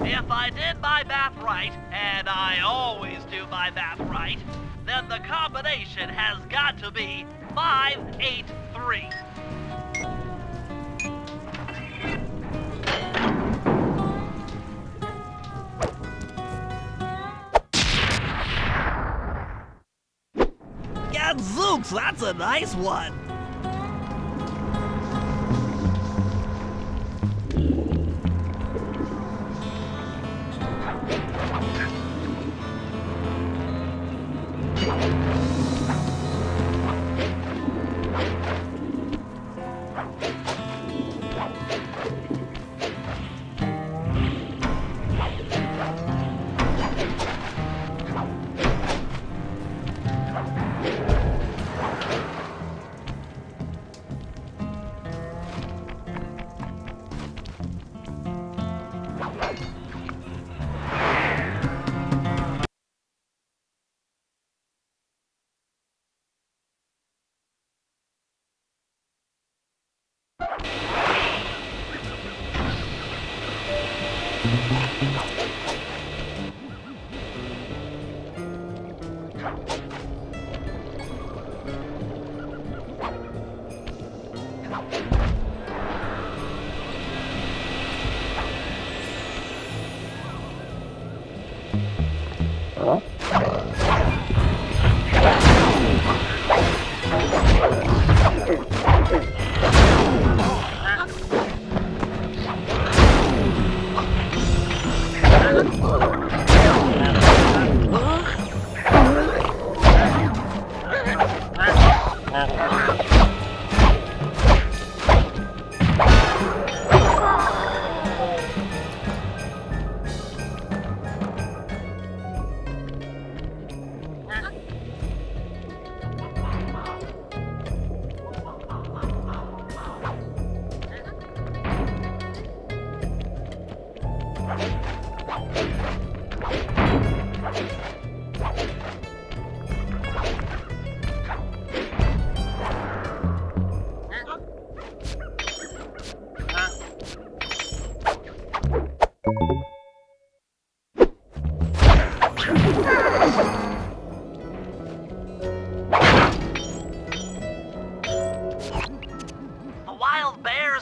If I did my math right, and I always do my math right, then the combination has got to be 583. Gadzooks, that's a nice one.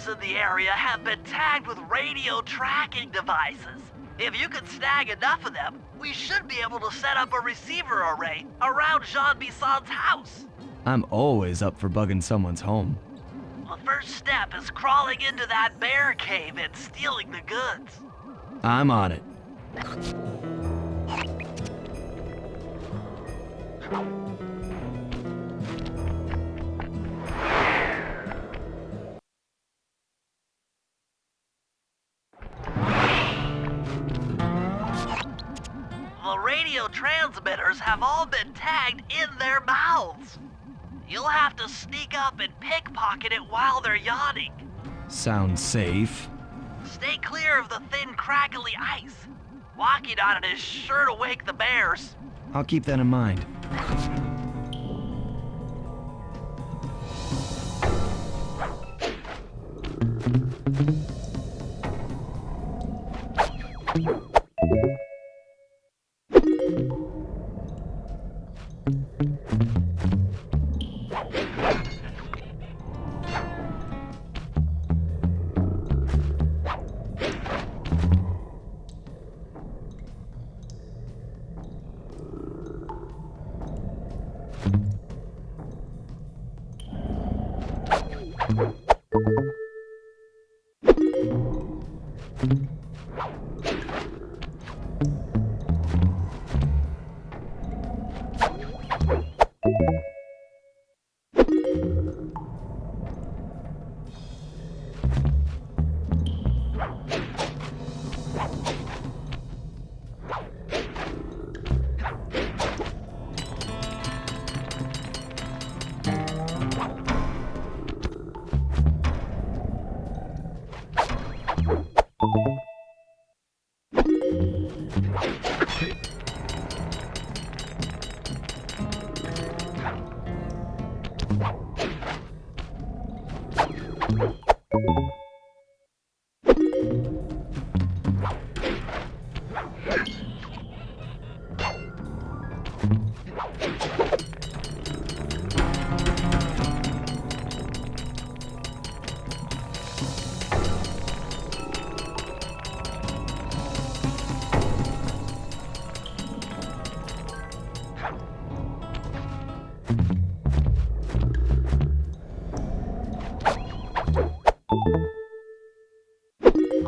In the area have been tagged with radio tracking devices. If you can snag enough of them, we should be able to set up a receiver array around Jean Bisson's house. I'm always up for bugging someone's home. The first step is crawling into that bear cave and stealing the goods. I'm on it. The radio transmitters have all been tagged in their mouths. You'll have to sneak up and pickpocket it while they're yawning. Sounds safe. Stay clear of the thin, crackly ice. Walking on it is sure to wake the bears. I'll keep that in mind.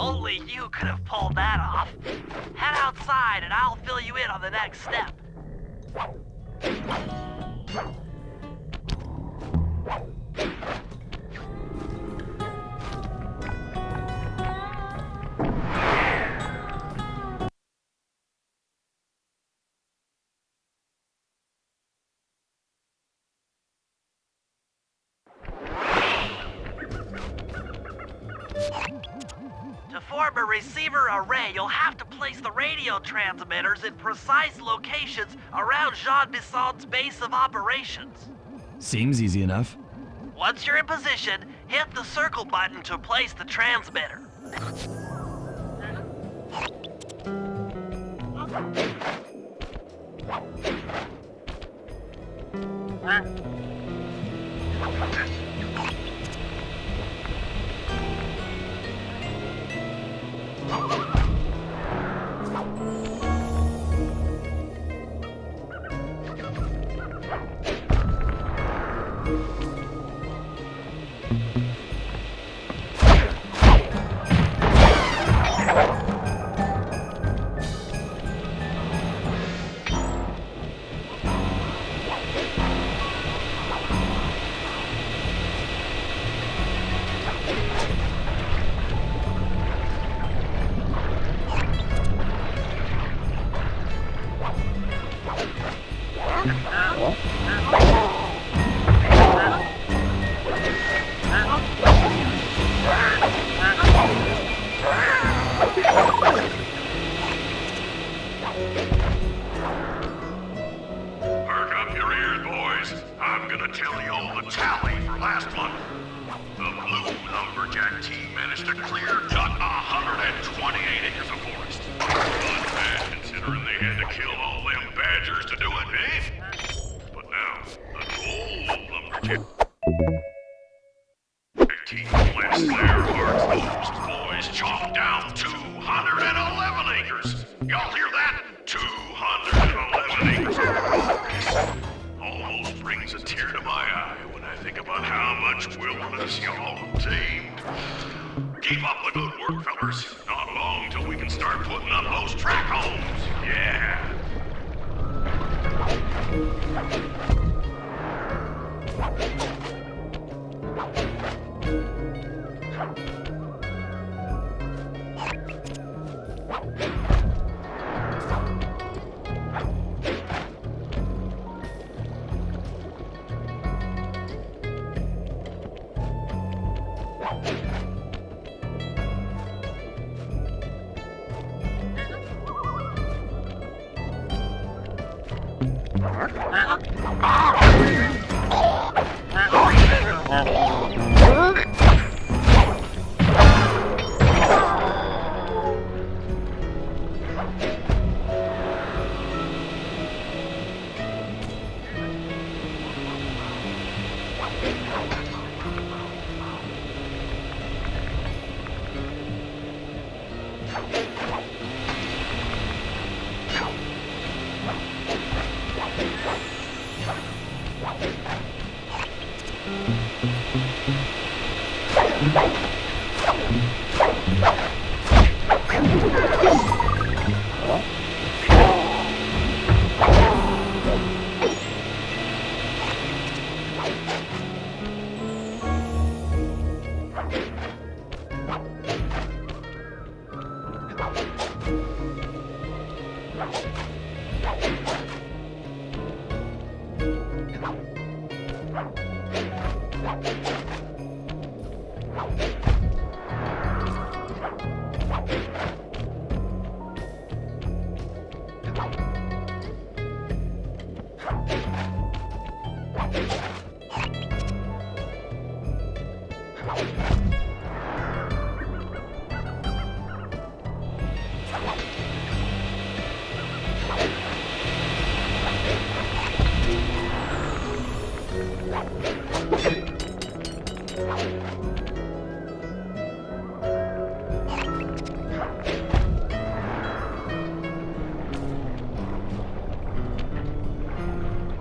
Only you could have pulled that off. Head outside and I'll fill you in on the next step. To form a receiver array, you'll have to place the radio transmitters in precise locations around Jean Bisson's base of operations. Seems easy enough. Once you're in position, hit the circle button to place the transmitter. Keep up the good work, fellas. Not long till we can start putting up those track homes. Yeah.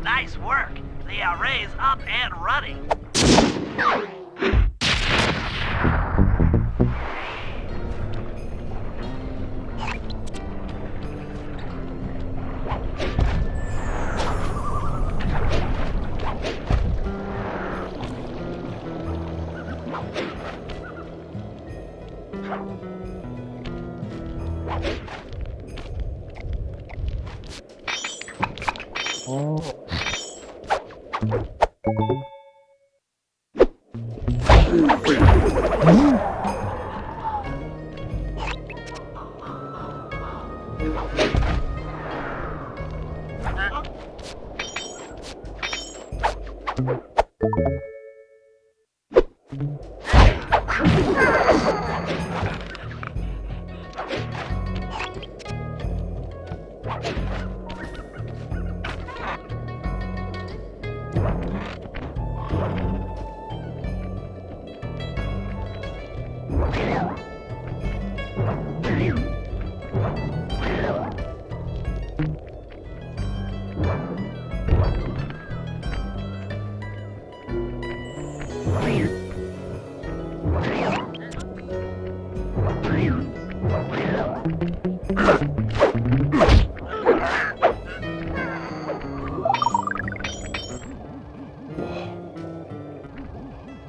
Nice work. The array's up and running.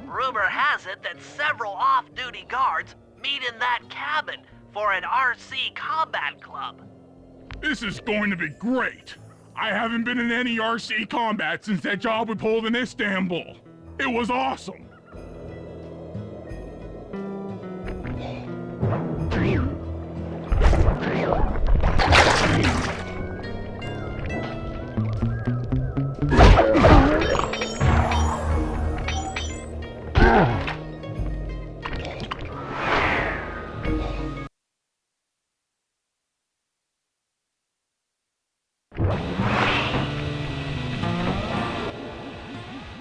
Rumor has it that several off-duty guards meet in that cabin for an RC combat club. This is going to be great. I haven't been in any RC combat since that job we pulled in Istanbul. It was awesome.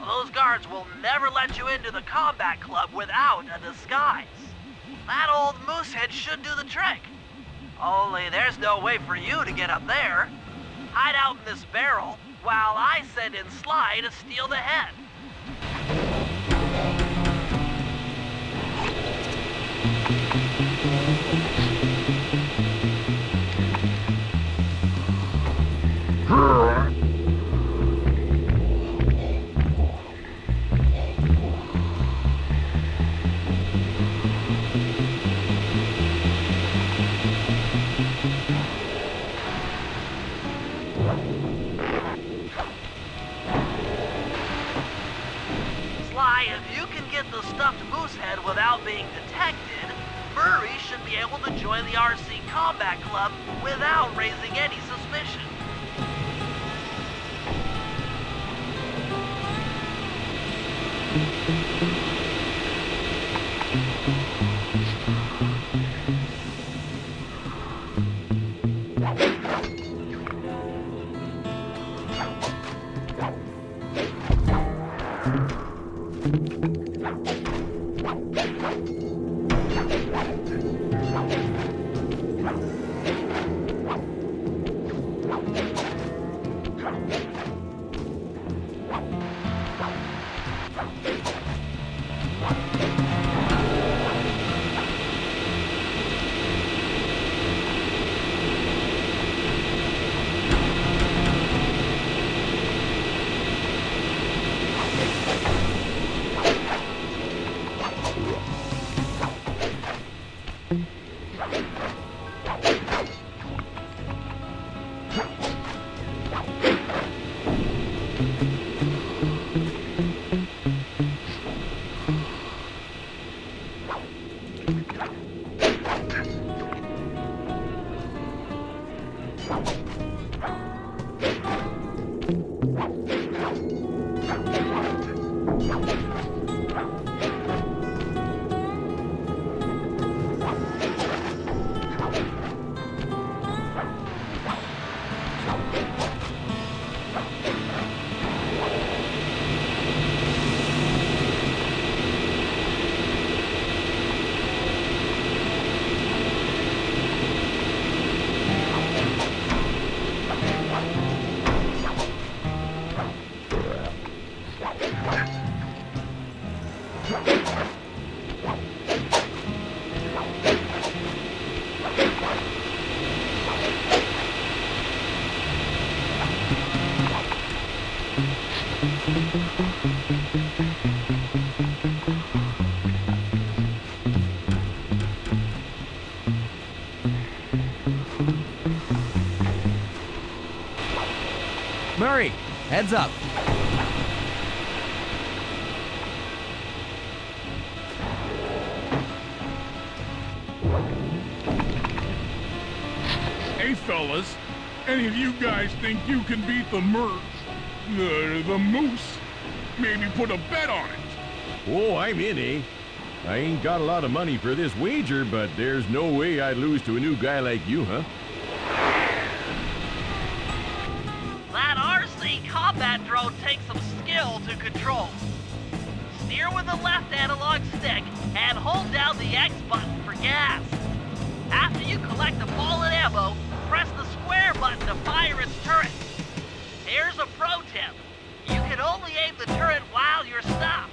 Those guards will never let you into the combat club without a disguise. That old moosehead should do the trick. Only there's no way for you to get up there. Hide out in this barrel while I send in Sly to steal the head. Sly, if you can get the stuffed moosehead without being detected, Murray should be able to join the RC Combat Club without raising any suspicion. McMurray, heads up. Hey, fellas, any of you guys think you can beat the moose? Maybe put a bet on it. Oh, I'm in, eh? I ain't got a lot of money for this wager, but there's no way I'd lose to a new guy like you, huh? That RC combat drone takes some skill to control. Steer with the left analog stick and hold down the X button for gas. After you collect the fallen ammo, press the square button to fire its turret. Here's a pro tip. You can only aim the turret while you're stopped.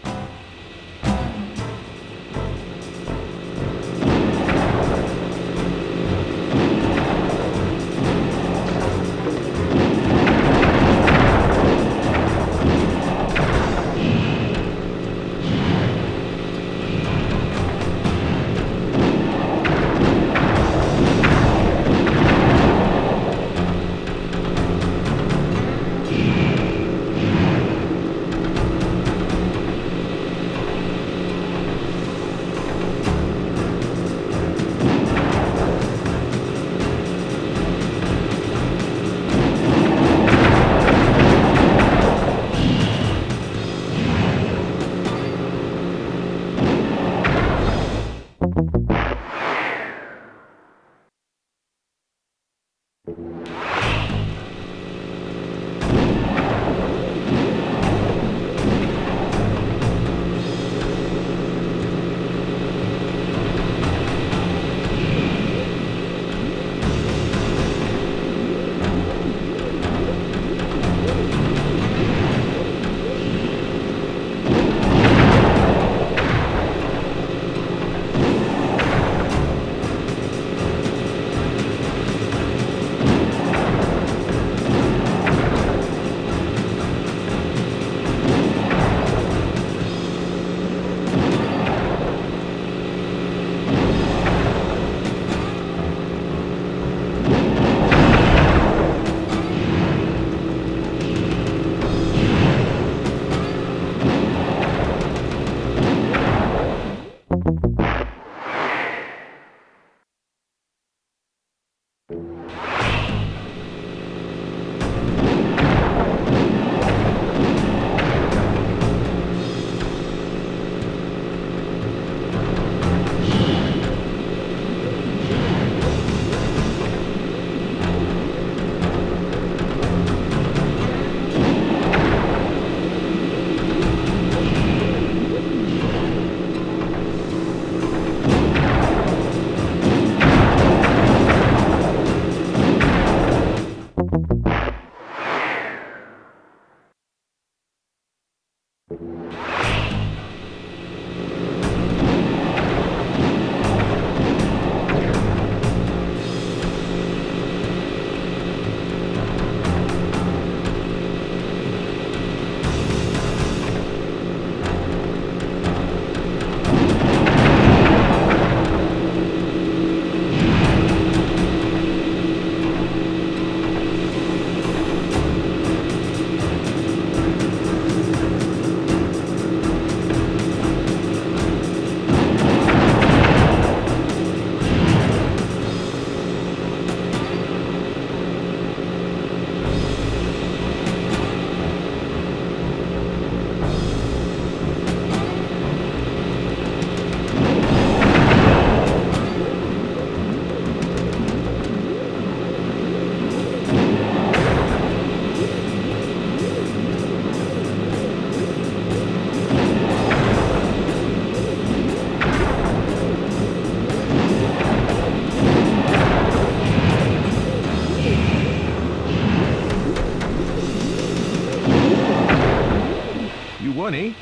Money,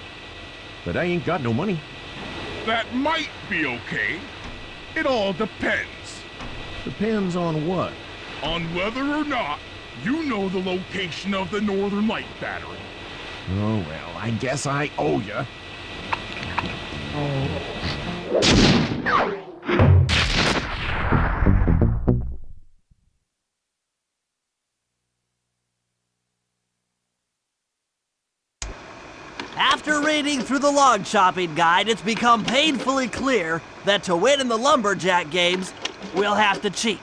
but I ain't got no money. That might be okay. It all depends. Depends on what? On whether or not you know the location of the Northern Light Battery. Oh, well, I guess I owe ya. After reading through the log chopping guide, it's become painfully clear that to win in the lumberjack games, we'll have to cheat.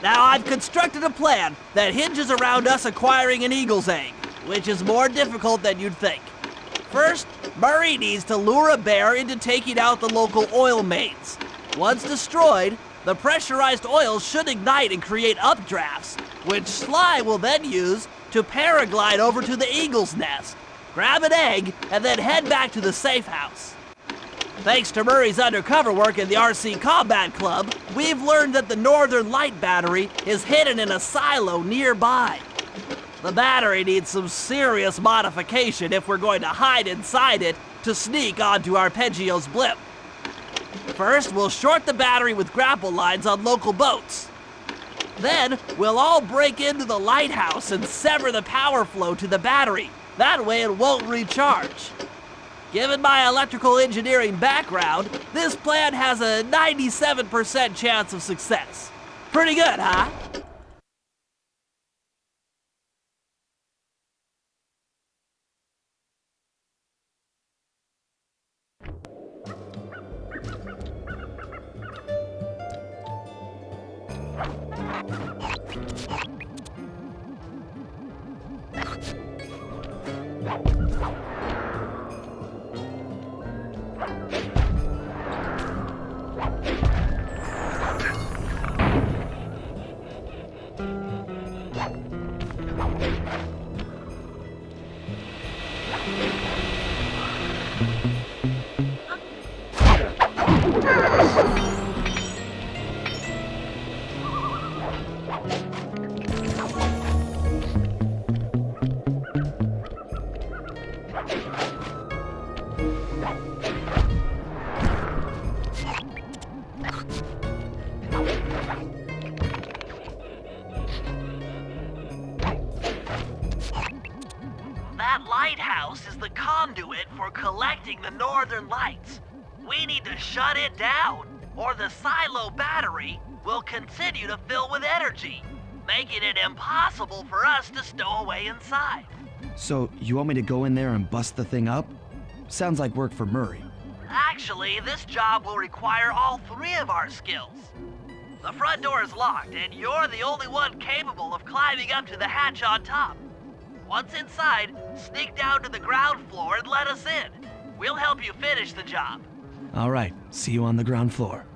Now, I've constructed a plan that hinges around us acquiring an eagle's egg, which is more difficult than you'd think. First, Murray needs to lure a bear into taking out the local oil mains. Once destroyed, the pressurized oil should ignite and create updrafts, which Sly will then use to paraglide over to the eagle's nest, grab an egg, and then head back to the safe house. Thanks to Murray's undercover work in the RC Combat Club, we've learned that the Northern Light battery is hidden in a silo nearby. The battery needs some serious modification if we're going to hide inside it to sneak onto Arpeggio's blimp. First, we'll short the battery with grapple lines on local boats. Then, we'll all break into the lighthouse and sever the power flow to the battery. That way it won't recharge. Given my electrical engineering background, this plan has a 97% chance of success. Pretty good, huh? That lighthouse is the conduit for collecting the northern lights. We need to shut it down, or the silo battery will continue to fill with energy, making it impossible for us to stow away inside. So, you want me to go in there and bust the thing up? Sounds like work for Murray. Actually, this job will require all three of our skills. The front door is locked, and you're the only one capable of climbing up to the hatch on top. Once inside, sneak down to the ground floor and let us in. We'll help you finish the job. All right, see you on the ground floor.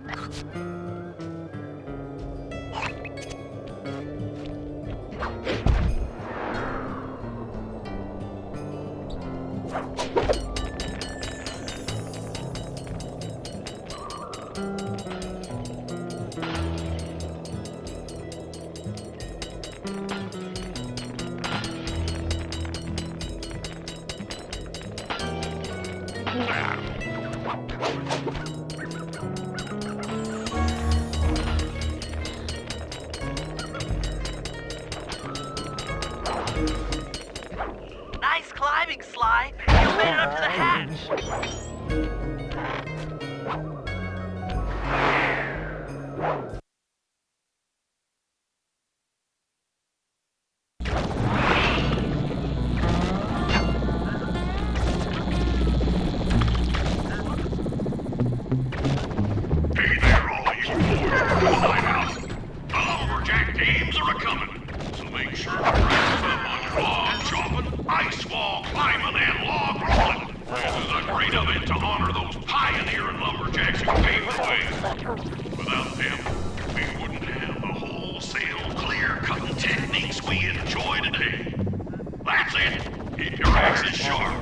Nice climbing, Sly. You made it up to the hatch. Hey there, all you boys from the lighthouse. The lumberjack games are a-coming, so make sure to practice up on log chopping, ice wall climbing, and log rolling. This is a great event to honor those pioneering lumberjacks who paved the way. Without them, we wouldn't have the wholesale clear-cutting techniques we enjoy today. That's it. Keep your axes sharp.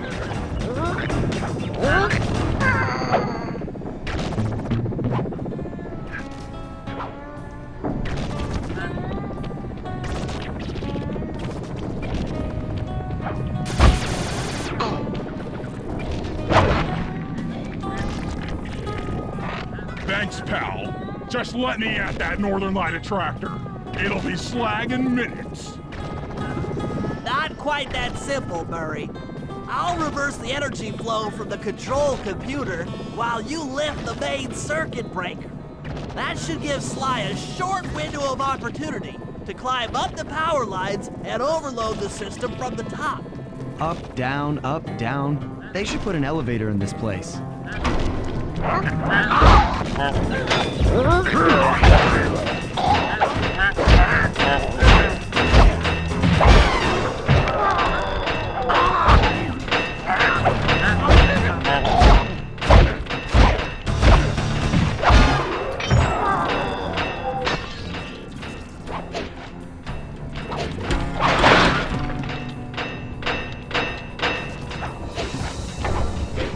Thanks, pal. Just let me at that Northern Light attractor. It'll be slag in minutes. Not quite that simple, Murray. I'll reverse the energy flow from the control computer while you lift the main circuit breaker. That should give Sly a short window of opportunity to climb up the power lines and overload the system from the top. Up, down, They should put an elevator in this place.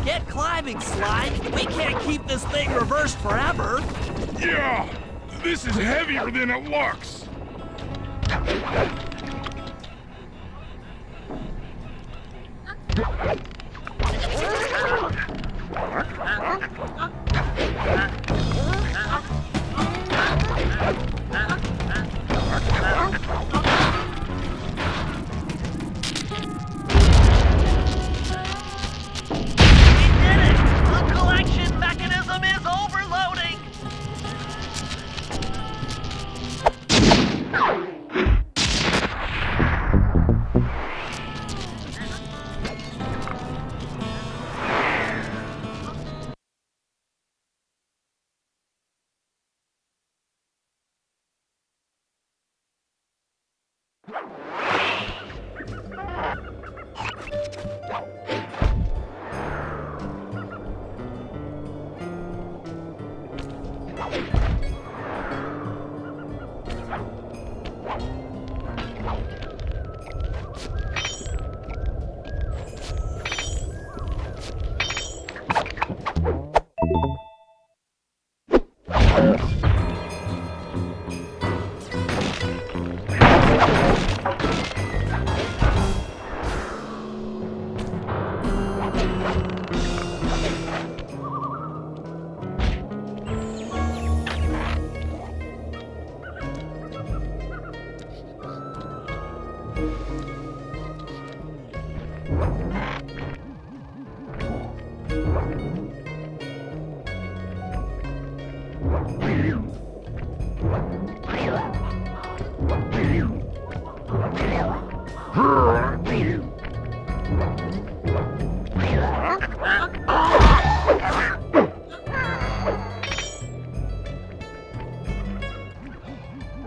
Get climbing, Sly. We can't keep this thing reversed forever. Yeah, this is heavier than it looks.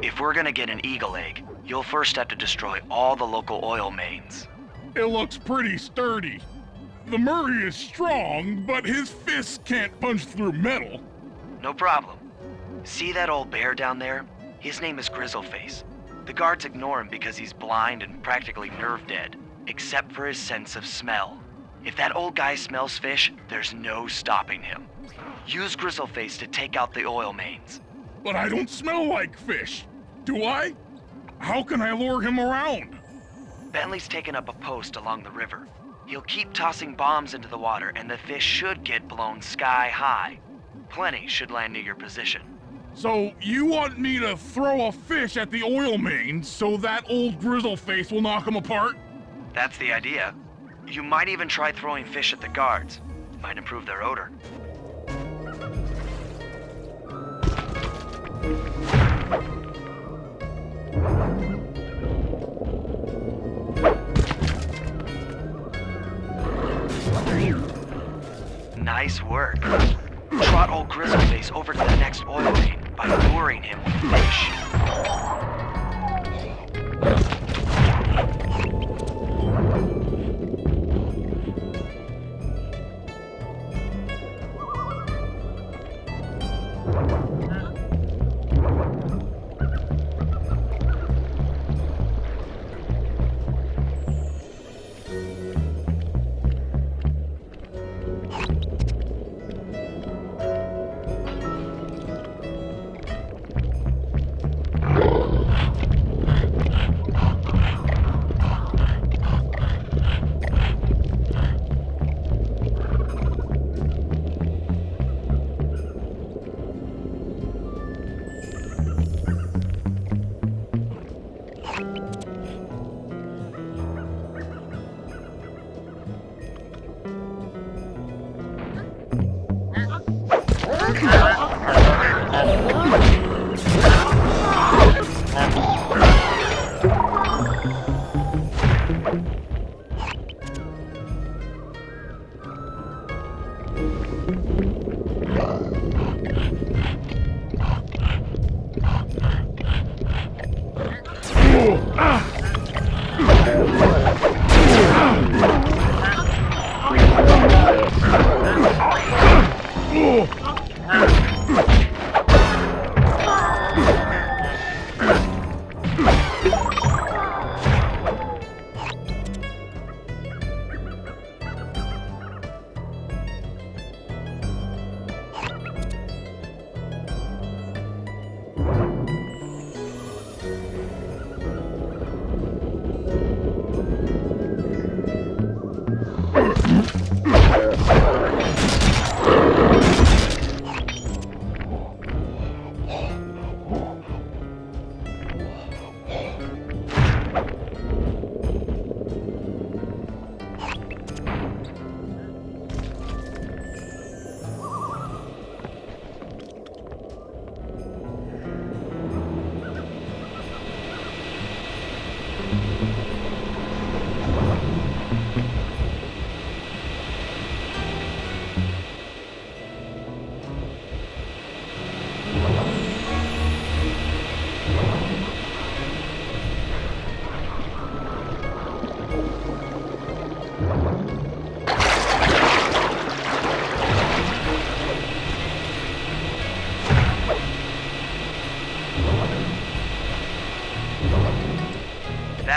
If we're gonna get an eagle egg, you'll first have to destroy all the local oil mains. It looks pretty sturdy. The Murray is strong, but his fists can't punch through metal. No problem. See that old bear down there? His name is Grizzleface. The guards ignore him because he's blind and practically nerve dead, except for his sense of smell. If that old guy smells fish, there's no stopping him. Use Grizzleface to take out the oil mains. But I don't smell like fish, do I? How can I lure him around? Bentley's taken up a post along the river. He'll keep tossing bombs into the water and the fish should get blown sky high. Plenty should land near your position. So you want me to throw a fish at the oil mains so that old Grizzleface will knock him apart? That's the idea. You might even try throwing fish at the guards. Might improve their odor. Nice work. Trot old Grizzleface over to the next oil main by luring him with fish.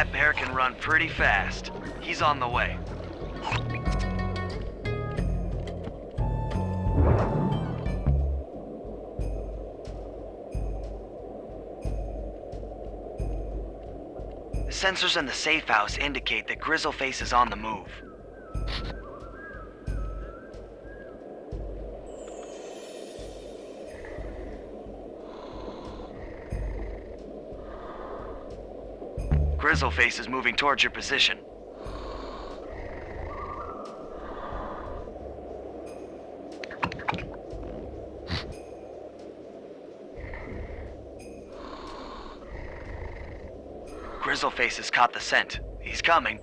That bear can run pretty fast. He's on the way. The sensors in the safe house indicate that Grizzleface is on the move. Grizzleface is moving towards your position. Grizzleface has caught the scent. He's coming.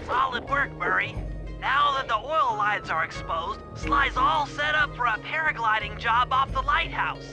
Solid work, Murray. Now that the oil lines are exposed, Sly's all set up for a paragliding job off the lighthouse.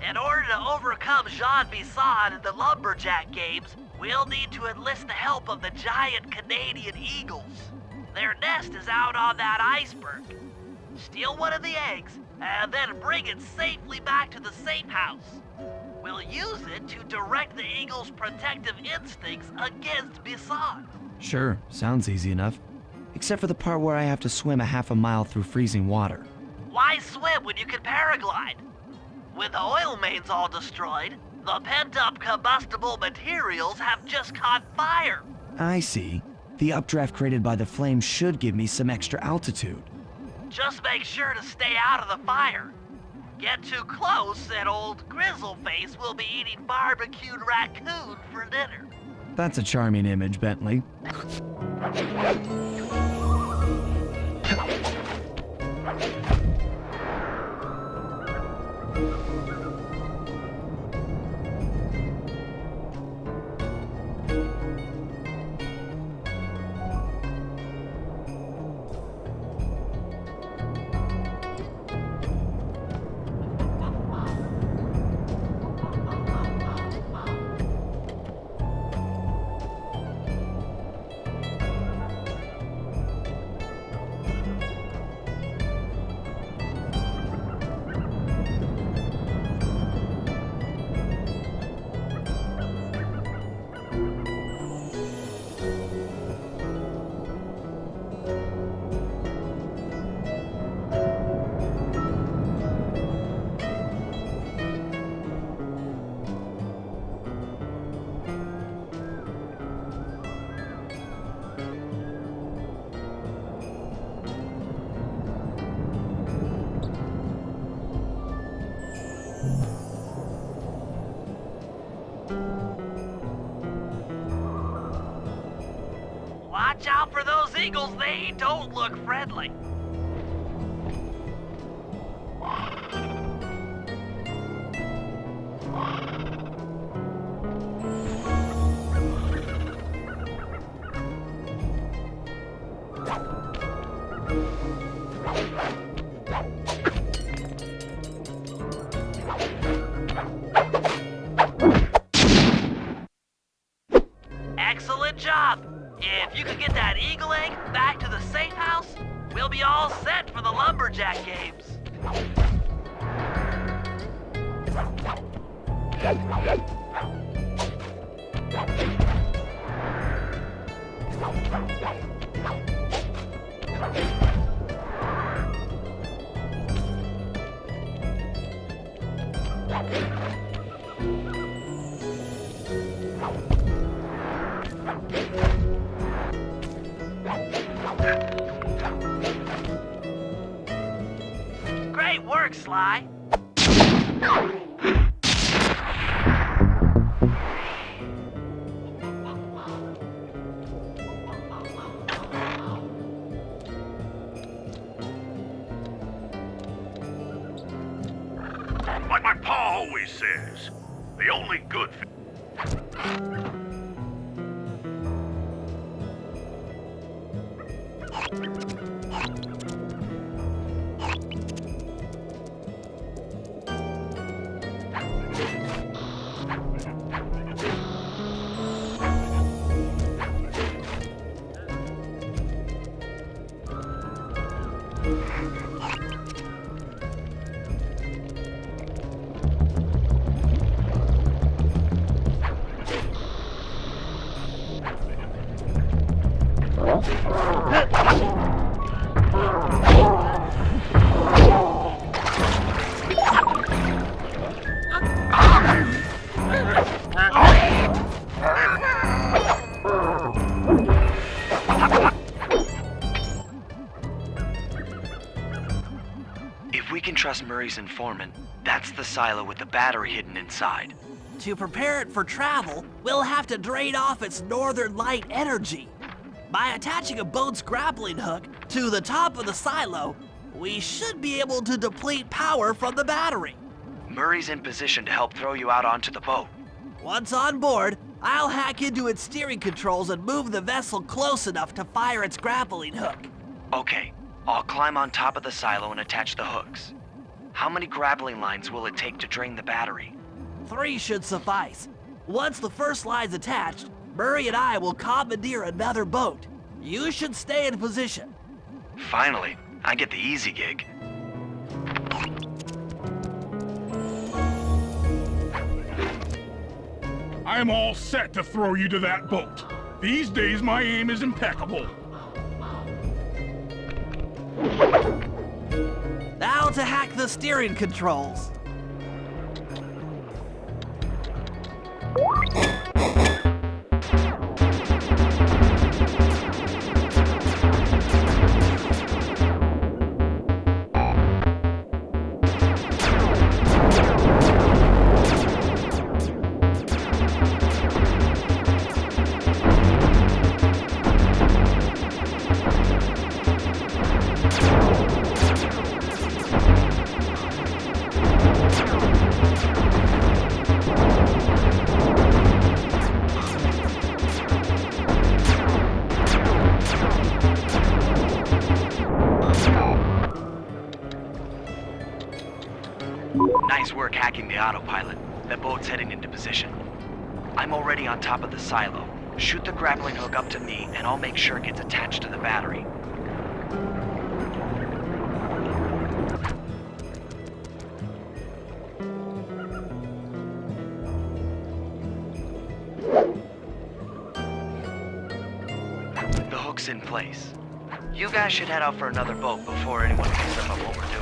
In order to overcome Jean Bisson in the Lumberjack games, we'll need to enlist the help of the giant Canadian eagles. Their nest is out on that iceberg. Steal one of the eggs, and then bring it safely back to the safe house. We'll use it to direct the eagle's protective instincts against Bisson. Sure, sounds easy enough. Except for the part where I have to swim a half a mile through freezing water. Why swim when you can paraglide? With the oil mains all destroyed, the pent-up combustible materials have just caught fire. I see. The updraft created by the flames should give me some extra altitude. Just make sure to stay out of the fire. Get too close and old Grizzleface will be eating barbecued raccoon for dinner. That's a charming image, Bentley. Watch out for those eagles, they don't look friendly. Excellent job! If you could get that eagle egg back to the safe house, we'll be all set for the Lumberjack games. Great work, Sly. Like my pa always says, the only good trust Murray's informant, that's the silo with the battery hidden inside. To prepare it for travel, we'll have to drain off its northern light energy. By attaching a boat's grappling hook to the top of the silo, we should be able to deplete power from the battery. Murray's in position to help throw you out onto the boat. Once on board, I'll hack into its steering controls and move the vessel close enough to fire its grappling hook. Okay, I'll climb on top of the silo and attach the hooks. How many grappling lines will it take to drain the battery? 3 should suffice. Once the first line's attached, Murray and I will commandeer another boat. You should stay in position. Finally, I get the easy gig. I'm all set to throw you to that boat. These days, my aim is impeccable. Now to hack the steering controls. Nice work hacking the autopilot. The boat's heading into position. I'm already on top of the silo. Shoot the grappling hook up to me, and I'll make sure it gets attached to the battery. The hook's in place. You guys should head out for another boat before anyone picks up on what we're doing.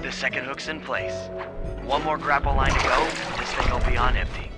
The second hook's in place. One more grapple line to go, and this thing will be on empty.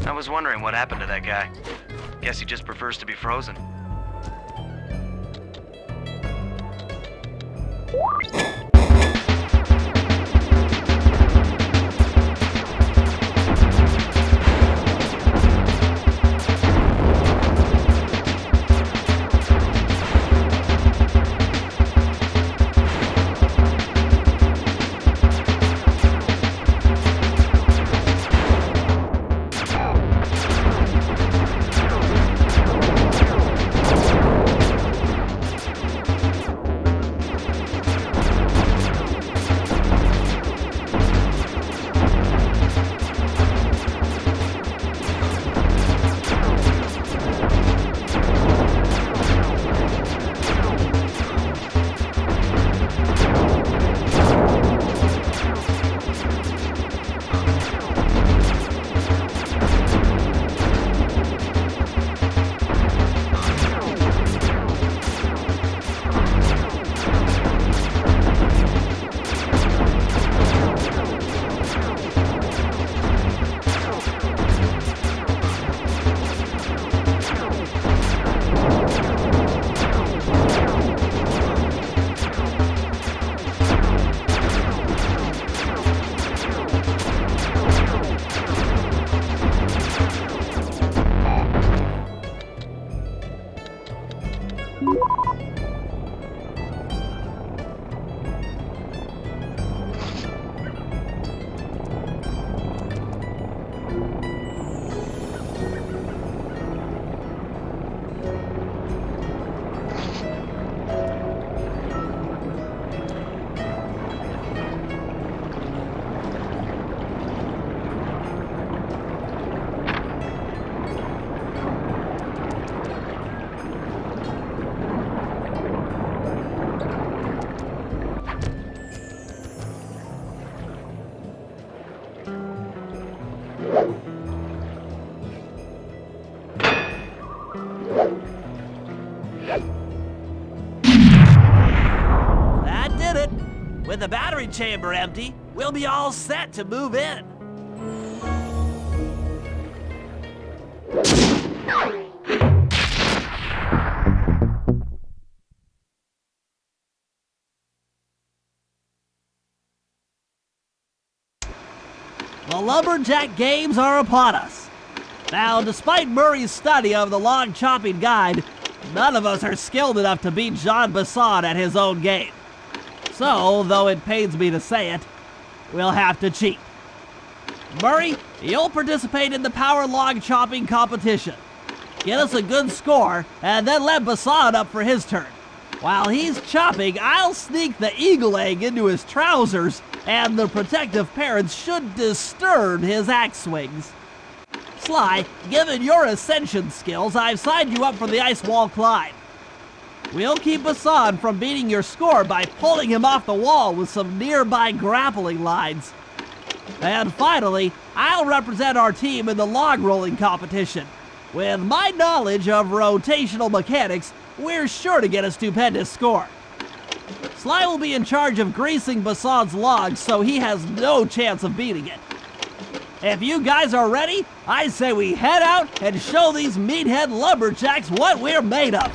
I was wondering what happened to that guy. Guess he just prefers to be frozen. That did it. With the battery chamber empty, we'll be all set to move in. The Lumberjack Games are upon us. Now, despite Murray's study of the log chopping guide, none of us are skilled enough to beat Jean Basson at his own game. So, though it pains me to say it, we'll have to cheat. Murray, you'll participate in the power log chopping competition. Get us a good score, and then let Basson up for his turn. While he's chopping, I'll sneak the eagle egg into his trousers, and the protective parents should disturb his axe swings. Sly, given your ascension skills, I've signed you up for the ice wall climb. We'll keep Basson from beating your score by pulling him off the wall with some nearby grappling lines. And finally, I'll represent our team in the log rolling competition. With my knowledge of rotational mechanics, we're sure to get a stupendous score. Sly will be in charge of greasing Basson's logs, so he has no chance of beating it. If you guys are ready, I say we head out and show these meathead lumberjacks what we're made of.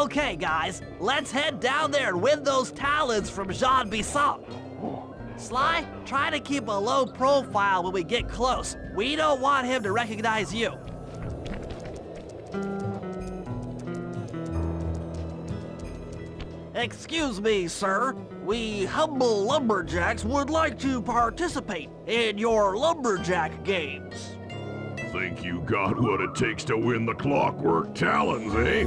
Okay, guys, let's head down there and win those talons from Jean Basson. Sly, try to keep a low profile when we get close. We don't want him to recognize you. Excuse me, sir. We humble lumberjacks would like to participate in your lumberjack games. Think you got what it takes to win the clockwork talons, eh?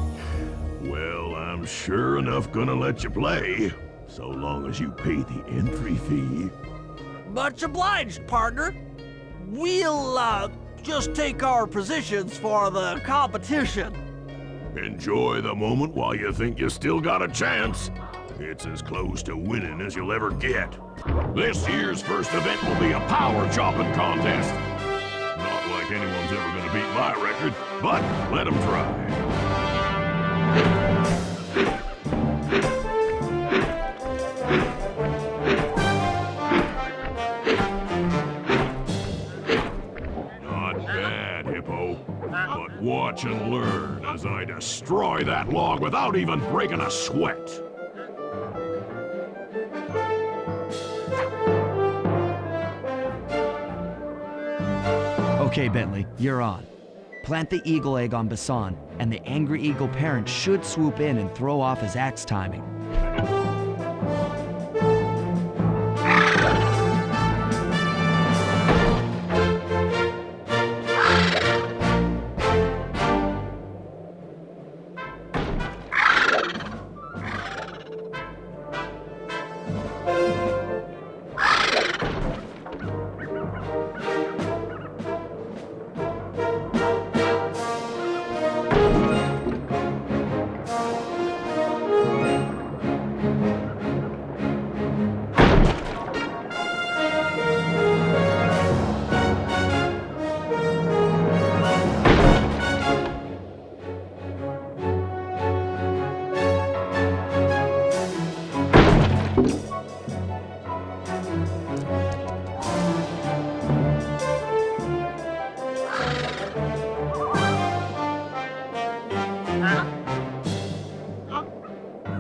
Well, I'm sure enough gonna let you play, so long as you pay the entry fee. Much obliged, partner. We'll, just take our positions for the competition. Enjoy the moment while you think you still got a chance. It's as close to winning as you'll ever get. This year's first event will be a power chopping contest. Not like anyone's ever gonna beat my record, but let them try. Not bad, Hippo. But watch and learn as I destroy that log without even breaking a sweat. Okay, Bentley, you're on. Plant the eagle egg on Bassan, and the angry eagle parent should swoop in and throw off his axe timing.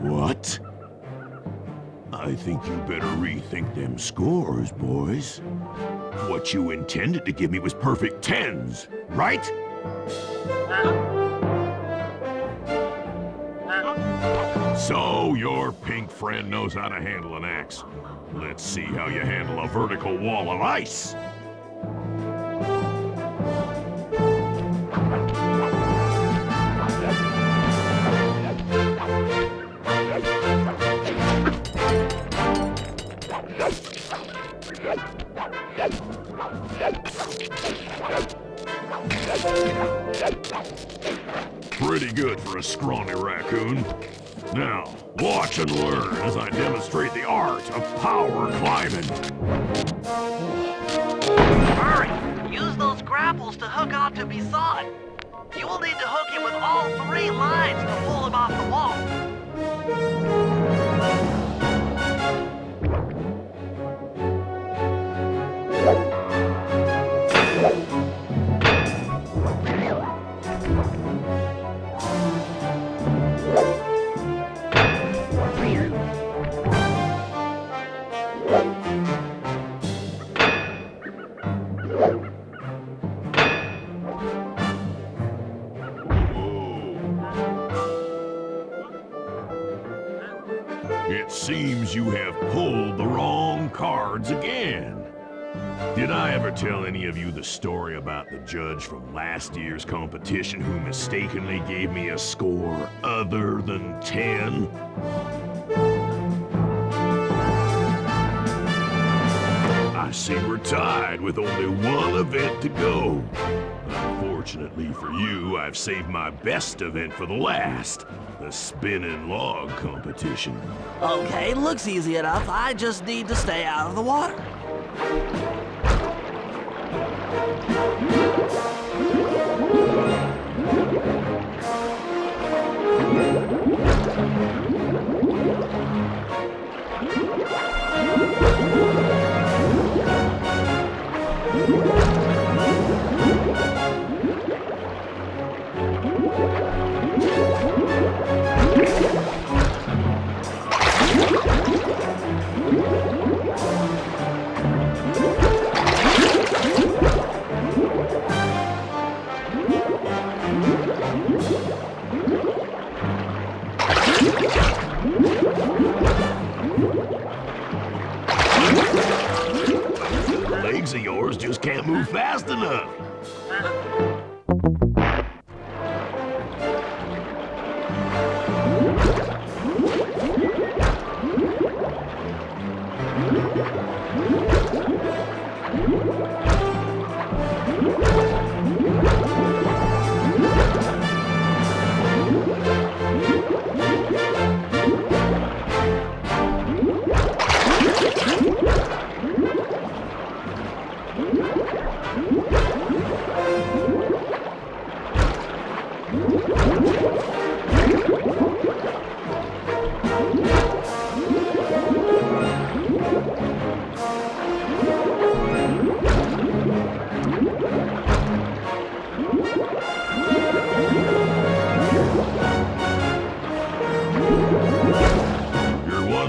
What? I think you better rethink them scores, boys. What you intended to give me was perfect tens, right? So your pink friend knows how to handle an axe. Let's see how you handle a vertical wall of ice. Pretty good for a scrawny raccoon. Now, watch and learn as I demonstrate the art of power climbing. Hurry! Use those grapples to hook onto Bassan. You will need to hook him with all 3 lines to pull him off the wall. It seems you have pulled the wrong cards again. Did I ever tell any of you the story about the judge from last year's competition who mistakenly gave me a score other than 10? I see we're tied with only one event to go. Unfortunately for you, I've saved my best event for the last, the spinning log competition. Okay, looks easy enough. I just need to stay out of the water. Legs of yours just can't move fast enough.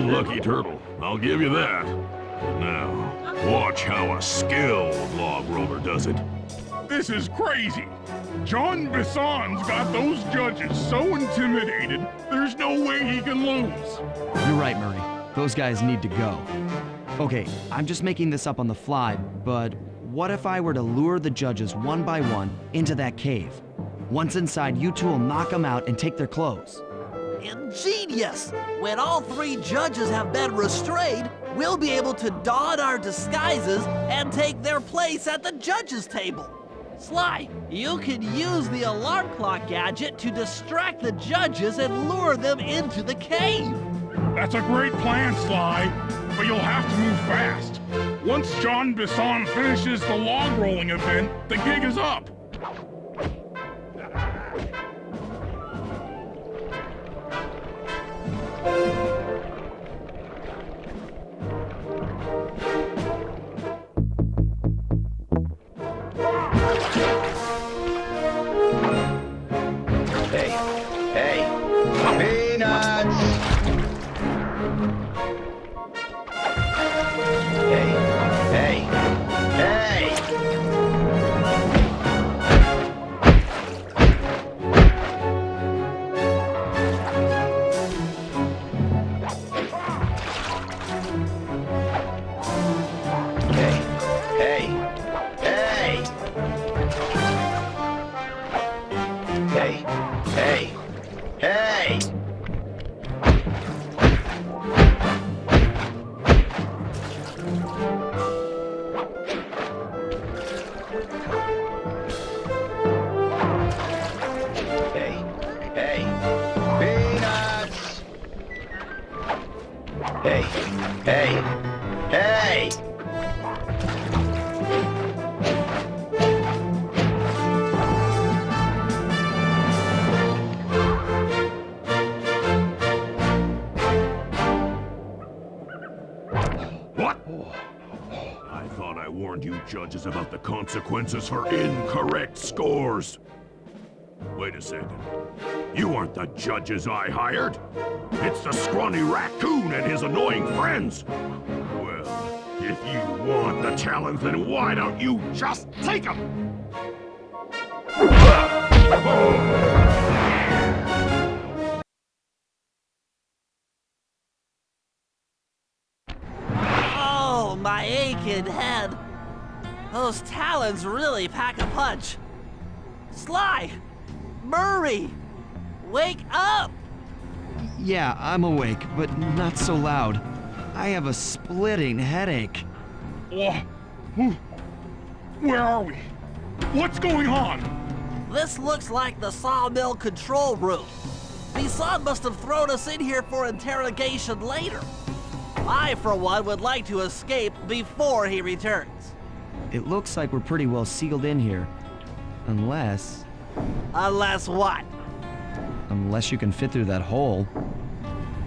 one lucky turtle, I'll give you that. But now, watch how a skilled log roller does it. This is crazy. John Bisson's got those judges so intimidated, there's no way he can lose. You're right, Murray. Those guys need to go. Okay, I'm just making this up on the fly, but what if I were to lure the judges one by one into that cave? Once inside, you two will knock them out and take their clothes. Ingenious! When all 3 judges have been restrained, we'll be able to don our disguises and take their place at the judges' table. Sly, you can use the alarm clock gadget to distract the judges and lure them into the cave. That's a great plan, Sly, but you'll have to move fast. Once John Bisson finishes the log rolling event, the gig is up. Judges about the consequences for incorrect scores. Wait a second. You aren't the judges I hired. It's the scrawny raccoon and his annoying friends. Well, if you want the challenge, then why don't you just take them? Oh, my aching head. Those talons really pack a punch. Sly! Murray! Wake up! Yeah, I'm awake, but not so loud. I have a splitting headache. Where are we? What's going on? This looks like the sawmill control room. Bisson must have thrown us in here for interrogation later. I, for one, would like to escape before he returns. It looks like we're pretty well sealed in here. Unless... Unless what? Unless you can fit through that hole.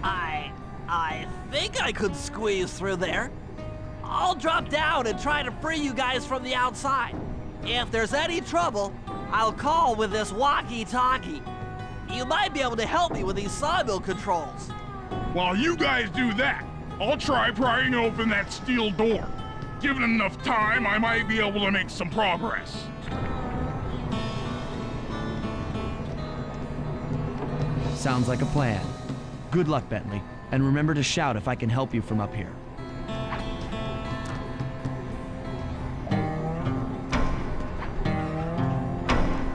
I think I could squeeze through there. I'll drop down and try to free you guys from the outside. If there's any trouble, I'll call with this walkie-talkie. You might be able to help me with these sawmill controls. While you guys do that, I'll try prying open that steel door. Given enough time, I might be able to make some progress. Sounds like a plan. Good luck, Bentley. And remember to shout if I can help you from up here.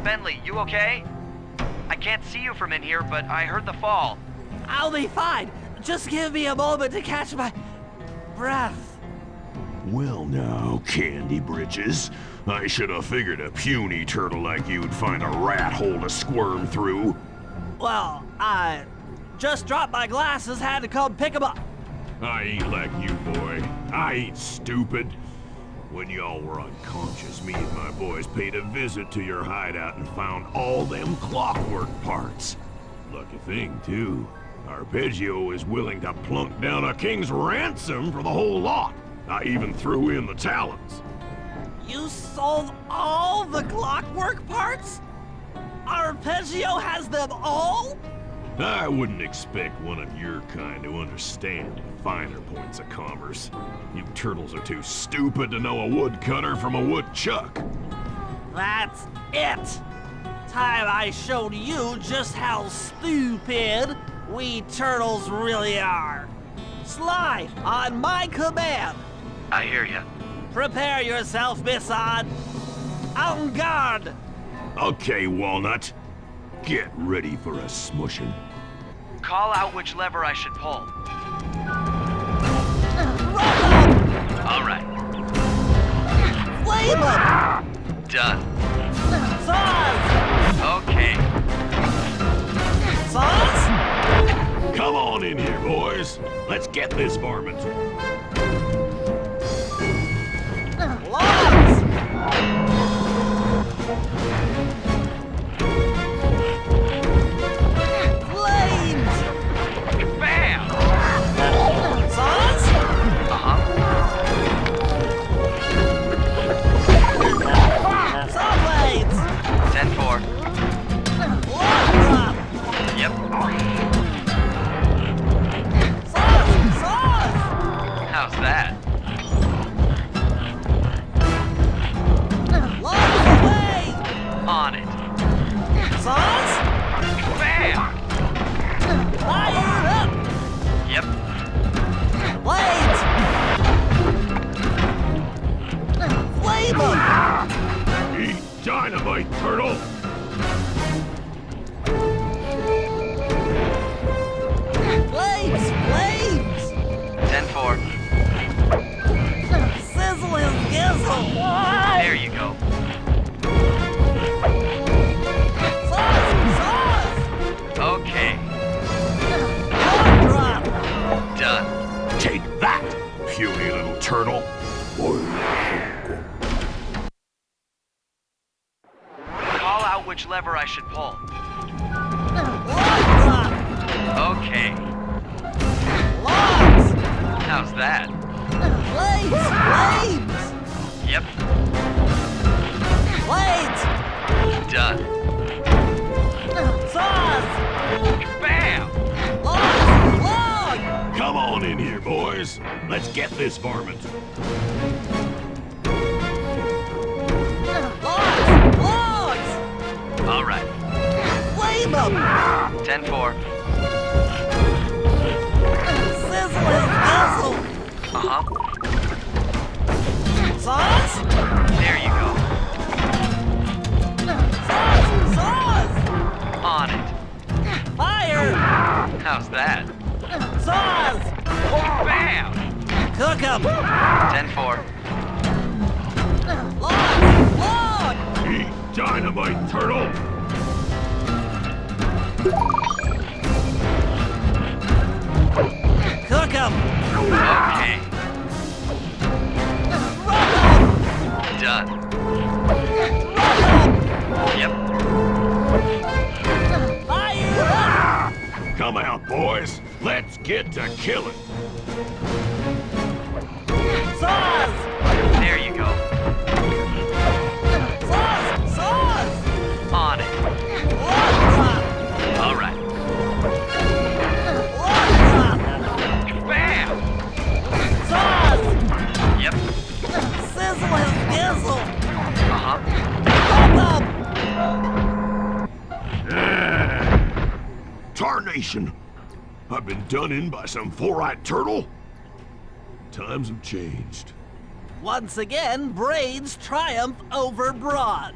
Bentley, you okay? I can't see you from in here, but I heard the fall. I'll be fine. Just give me a moment to catch my breath. Well now, Candy Britches. I should have figured a puny turtle like you'd find a rat hole to squirm through. Well, I just dropped my glasses, had to come pick them up. I ain't like you, boy. I ain't stupid. When y'all were unconscious, me and my boys paid a visit to your hideout and found all them clockwork parts. Lucky thing, too. Arpeggio is willing to plunk down a king's ransom for the whole lot. I even threw in the talons. You sold all the clockwork parts? Arpeggio has them all? I wouldn't expect one of your kind to understand the finer points of commerce. You turtles are too stupid to know a woodcutter from a woodchuck. That's it! Time I showed you just how stupid we turtles really are. Sly, on my command. I hear ya. Prepare yourself, Missad. En garde! Okay, Walnut. Get ready for a smushing. Call out which lever I should pull. All right. Flame 'em! Done. Saws! Okay. Saws? Come on in here, boys. Let's get this varmint. Logs! Flames! Bam! Saws? Uh-huh. Saw blades! 10-4. Log drop! Yep. Saws! Saws! How's that? Logs away! On it. Saws? Bam! Fire up! Yep. Blades! Flame 'em! Eat dynamite, turtle! Flames! Flames! 10-4. Sizzle his gizzle! There you go. Sauce! Sauce! Okay. Log drop! Done. Take that, puny little turtle. Call out which lever I should pull. Log drop! Okay. Logs! How's that? Blades! Blades! Yep. Blades! Done. Saws! Bam! Logs! Log! Come on in here, boys. Let's get this varmint. Logs! Logs! All right. Flame 'em! 10-4. Sizzle his gizzle! Uh-huh. Saws? There you go. Saws! Saws! On it. Fire! How's that? Saws! Bam! Cook 'em! 10-4. Log! Log! Eat dynamite, turtle! Cook 'em! Okay. Rub 'em! Done. Rub 'em! Yep. Fire up! Come out, boys. Let's get to killing. Saws! There you go. Saws! Saws! On it. Log drop! All right. Log drop! Bam! Saws! Yep. Sizzle his gizzle! Uh-huh. Rub 'em! Tarnation! I've been done in by some four-eyed turtle? Times have changed. Once again, brains triumph over brawn.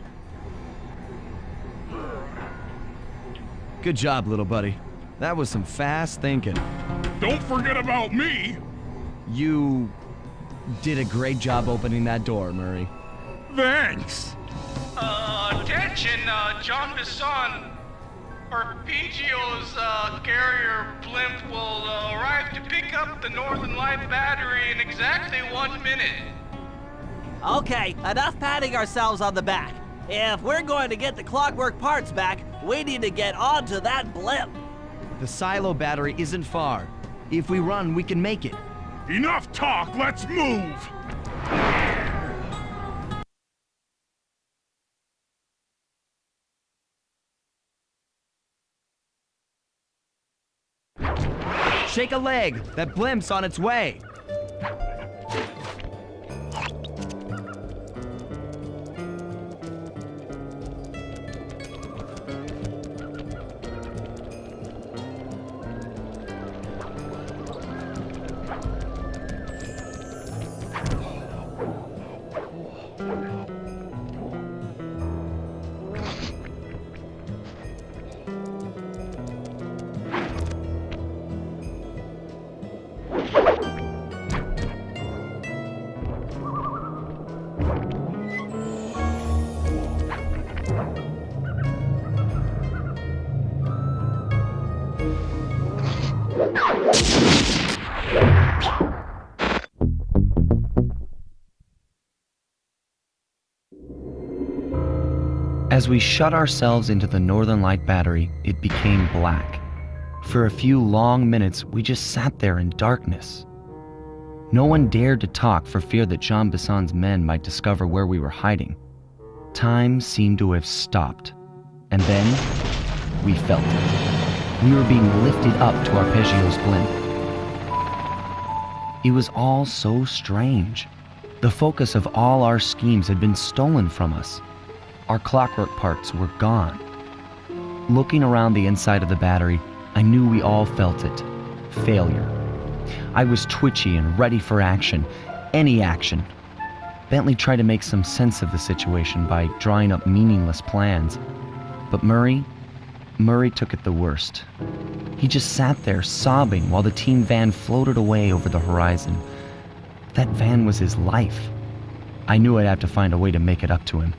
Good job, little buddy. That was some fast thinking. Don't forget about me. You did a great job opening that door, Murray. Thanks. Attention, John Bisson. Arpeggio's carrier blimp will arrive to pick up the Northern Light battery in exactly 1 minute. Okay, enough patting ourselves on the back. If we're going to get the clockwork parts back, we need to get onto that blimp. The silo battery isn't far. If we run, we can make it. Enough talk, let's move. shake a leg. That blimp's on its way. As we shut ourselves into the Northern Light Battery, it became black. For a few long minutes, we just sat there in darkness. No one dared to talk for fear that Jean Bisson's men might discover where we were hiding. Time seemed to have stopped. And then, we felt it. We were being lifted up to Arpeggio's blimp. It was all so strange. The focus of all our schemes had been stolen from us. Our clockwork parts were gone. Looking around the inside of the battery, I knew we all felt it. Failure. I was twitchy and ready for action. Any action. Bentley tried to make some sense of the situation by drawing up meaningless plans. But Murray took it the worst. He just sat there sobbing while the team van floated away over the horizon. That van was his life. I knew I'd have to find a way to make it up to him.